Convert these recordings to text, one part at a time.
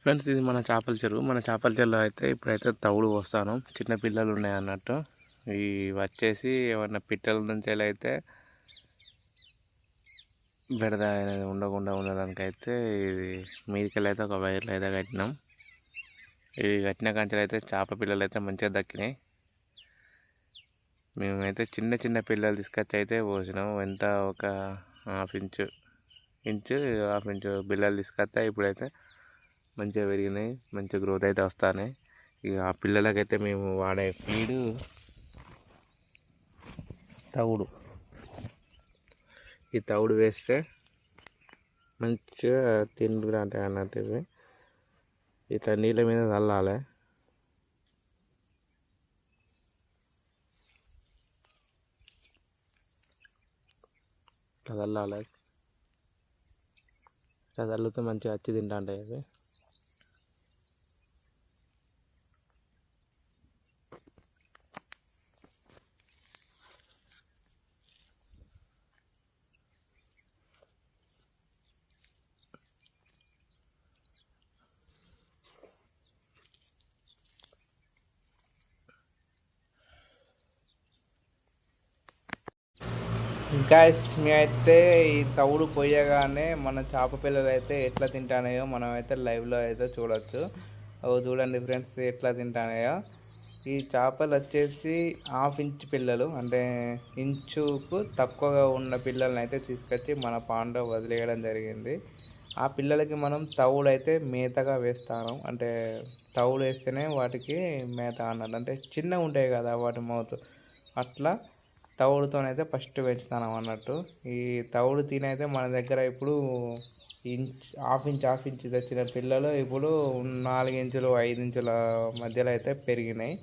Friends, ఇది మన చేపల చెరువు. మన చేపల చెరువులో అయితే ఇప్పుడైతే తవుడు పోస్తాను. చిన్న పిల్లలు ఉన్నాయి అన్నట్టు. ఇవి వచ్చేసి ఏమన్నా పిట్టల నుంచి అయితే బెడద అనేది ఉండకుండా ఉండడానికైతే ఇది మీదికెళ్ళి అయితే ఒక వైర్లు అయితే కట్టినాం. ఇవి కట్టిన కంచెలు అయితే చేప పిల్లలు అయితే మంచిగా దక్కినాయి. మేమైతే చిన్న చిన్న పిల్లలు తీసుకొచ్చి అయితే పోసినాం. ఎంత ఒక హాఫ్ ఇంచు పిల్లలు తీసుకొస్తే ఇప్పుడైతే మంచిగా పెరిగినాయి. మంచి గ్రోత్ అయితే వస్తున్నాయి. ఇక ఆ పిల్లలకైతే మేము వాడే ఫీడు తవుడు. ఈ తవుడు వేస్తే మంచిగా తిండి అంటే అన్నట్టు ఇవి ఇట్లా నీళ్ళ మీద చల్లాలి. ఇట్లా చల్లాలి. ఇట్లా చల్లితే మంచిగా వచ్చి తింటా ఉంటాయి అవి. గాయస్, మేమైతే ఈ తవుడు పోయగానే మన చేప పిల్లలు అయితే ఎట్లా తింటానాయో మనం అయితే లైవ్లో అయితే చూడొచ్చు. అవి చూడండి ఫ్రెండ్స్ ఎట్లా తింటానాయో. ఈ చేపలు వచ్చేసి హాఫ్ ఇంచ్ పిల్లలు, అంటే ఇంచుకు తక్కువగా ఉన్న పిల్లల్ని అయితే తీసుకొచ్చి మన పాండో వదిలేయడం జరిగింది. ఆ పిల్లలకి మనం తవుడు అయితే మేతగా వేస్తాను. అంటే తవుడు వేస్తేనే వాటికి మేత అన్నట్టు. అంటే చిన్నగా ఉంటాయి కదా వాటి మౌత్, అట్లా తవుడుతోనైతే ఫస్ట్ పెంచుతాను అన్నట్టు. ఈ తవుడు తినైతే మన దగ్గర ఇప్పుడు హాఫ్ ఇంచ్ తెచ్చిన పిల్లలు ఇప్పుడు 4 ఇంచులు 5 ఇంచుల మధ్యలో అయితే పెరిగినాయి.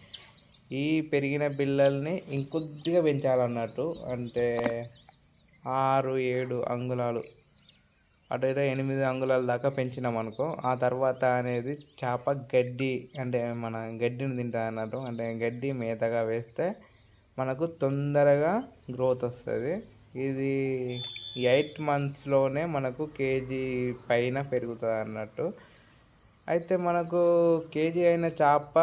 ఈ పెరిగిన పిల్లల్ని ఇంకొద్దిగా పెంచాలన్నట్టు. అంటే 6-7 అంగుళాలు అటైతే 8 అంగుళాల దాకా పెంచినాం అనుకో. ఆ తర్వాత అనేది చేప గడ్డి, అంటే మన గడ్డిని తింటుంది అన్నట్టు. అంటే గడ్డి మేతగా వేస్తే మనకు తొందరగా గ్రోత్ వస్తుంది. ఇది 8 మంత్స్లోనే మనకు కేజీ పైన పెరుగుతుంది అన్నట్టు. అయితే మనకు కేజీ అయిన చేప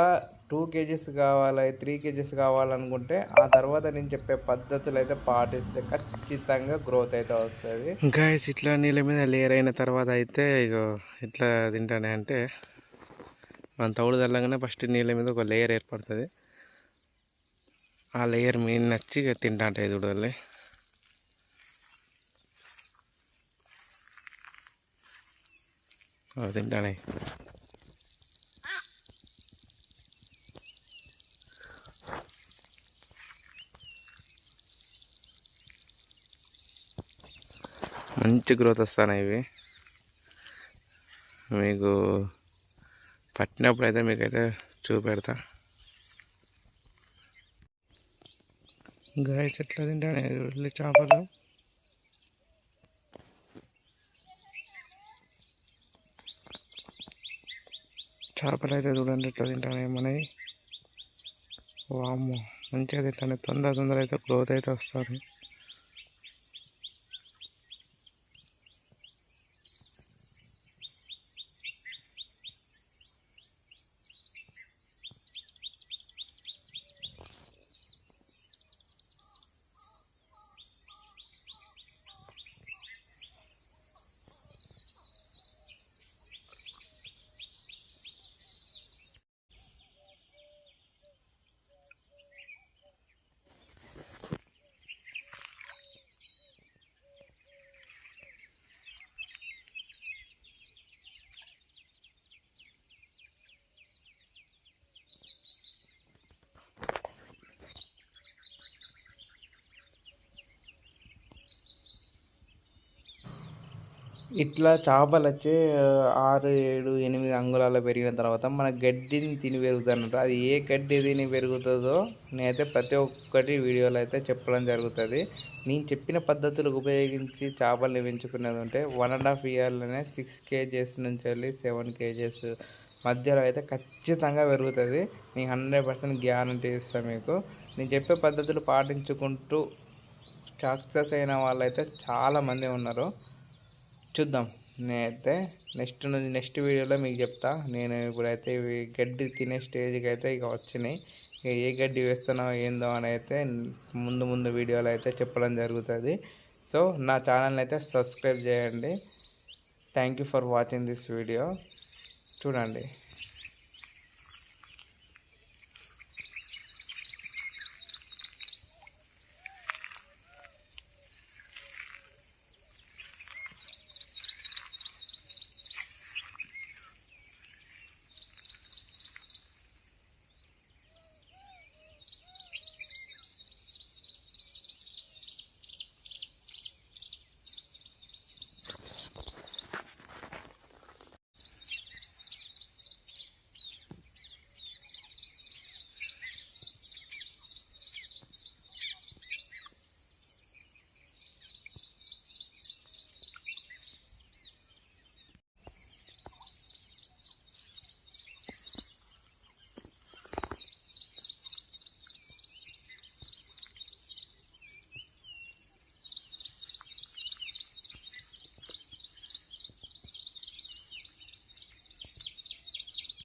2 కేజీస్ కావాలి, 3 కేజీస్ కావాలనుకుంటే ఆ తర్వాత నేను చెప్పే పద్ధతులు అయితే పాటిస్తే ఖచ్చితంగా గ్రోత్ అయితే వస్తుంది. గాయస్, ఇట్లా నీళ్ళ మీద లేయర్ అయిన తర్వాత అయితే ఇక ఇట్లా తింటానే అంటే మన తౌడు చల్లగానే ఫస్ట్ నీళ్ళ మీద ఒక లేయర్ ఏర్పడుతుంది. ఆ లేయర్ మీద నచ్చి తింటా అంటే చూడాలి. తింటానే మంచి గ్రోత్ వస్తున్నాయి ఇవి. మీకు పట్టినప్పుడు అయితే మీకైతే చూపెడతా. గాయస్, ఎట్లా తింటానే చేపలు. చేపలు అయితే చూడండి ఎట్లా తింటానే మనవి. వామ్మో, మంచిగా తింటానే. తొందర అయితే గ్రోత్ అయితే వస్తుంది. ఇట్లా చేపలు వచ్చి 6, 7, 8 అంగుళాలు పెరిగిన తర్వాత మన గడ్డిని తిని పెరుగుతుంది అన్నట్టు. అది ఏ గడ్డి తిని పెరుగుతుందో నేనైతే ప్రతి ఒక్కటి వీడియోలో అయితే చెప్పడం జరుగుతుంది. నేను చెప్పిన పద్ధతులు ఉపయోగించి చేపల్ని పెంచుకునేది ఉంటే 1.5 ఇయర్లోనే 6 కేజెస్ నుంచి వెళ్ళి 7 కేజెస్ మధ్యలో అయితే ఖచ్చితంగా పెరుగుతుంది. నేను 100% గ్యారంటీ ఇస్తాను మీకు. నేను చెప్పే పద్ధతులు పాటించుకుంటూ సక్సెస్ అయిన వాళ్ళైతే చాలామంది ఉన్నారు. చూద్దాం నేనైతే నెక్స్ట్ వీడియోలో మీకు చెప్తా. నేను ఇప్పుడైతే ఇవి గడ్డి తినే స్టేజ్కి అయితే ఇక వచ్చినాయి. ఇక ఏ గడ్డి వేస్తానో ఏందో అని అయితే ముందు వీడియోలో అయితే చెప్పడం జరుగుతుంది. సో నా ఛానల్ని అయితే సబ్స్క్రైబ్ చేయండి. Thank you for watching this video. చూడండి.